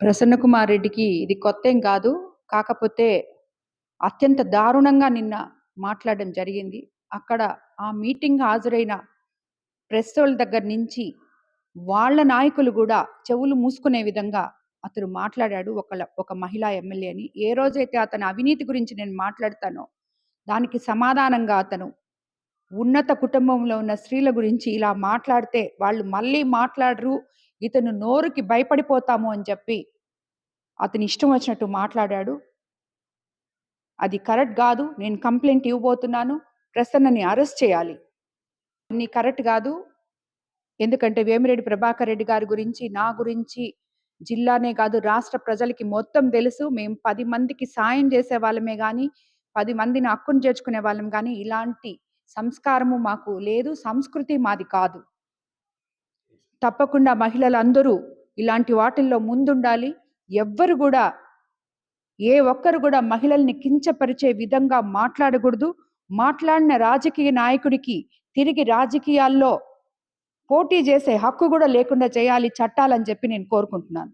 ప్రసన్న కుమార్ రెడ్డికి ఇది కొత్తేం కాదు. కాకపోతే అత్యంత దారుణంగా నిన్న మాట్లాడడం జరిగింది. అక్కడ ఆ మీటింగ్ హాజరైన ప్రెస్సోళ్ళ దగ్గర నుంచి వాళ్ళ నాయకులు కూడా చెవులు మూసుకునే విధంగా అతను మాట్లాడాడు. ఒక మహిళా ఎమ్మెల్యేని ఏ రోజైతే అతని అవినీతి గురించి నేను మాట్లాడతానో దానికి సమాధానంగా అతను ఉన్నత కుటుంబంలో ఉన్న స్త్రీల గురించి ఇలా మాట్లాడితే వాళ్ళు మళ్ళీ మాట్లాడరు, ఇతను నోరుకి భయపడిపోతాము అని చెప్పి అతని ఇష్టం వచ్చినట్టు మాట్లాడాడు. అది కరెక్ట్ కాదు. నేను కంప్లైంట్ ఇవ్వబోతున్నాను. ప్రసన్నని అరెస్ట్ చేయాలి. నీ కరెక్ట్ కాదు. ఎందుకంటే వేమిరెడ్డి ప్రభాకర్ రెడ్డి గారి గురించి, నా గురించి జిల్లానే కాదు రాష్ట్ర ప్రజలకి మొత్తం తెలుసు. మేము 10 మందికి సాయం చేసే వాళ్ళమే కానీ 10 మందిని హక్కును చేర్చుకునే వాళ్ళం కానీ ఇలాంటి సంస్కారము మాకు లేదు, సంస్కృతి మాది కాదు. తప్పకుండా మహిళలందరూ ఇలాంటి వాటిల్లో ముందుండాలి. ఎవ్వరు కూడా ఏ ఒక్కరు కూడా మహిళల్ని కించపరిచే విధంగా మాట్లాడకూడదు. మాట్లాడిన రాజకీయ నాయకుడికి తిరిగి రాజకీయాల్లో పోటీ చేసే హక్కు కూడా లేకుండా చేయాలి చట్టాలని చెప్పి నేను కోరుకుంటున్నాను.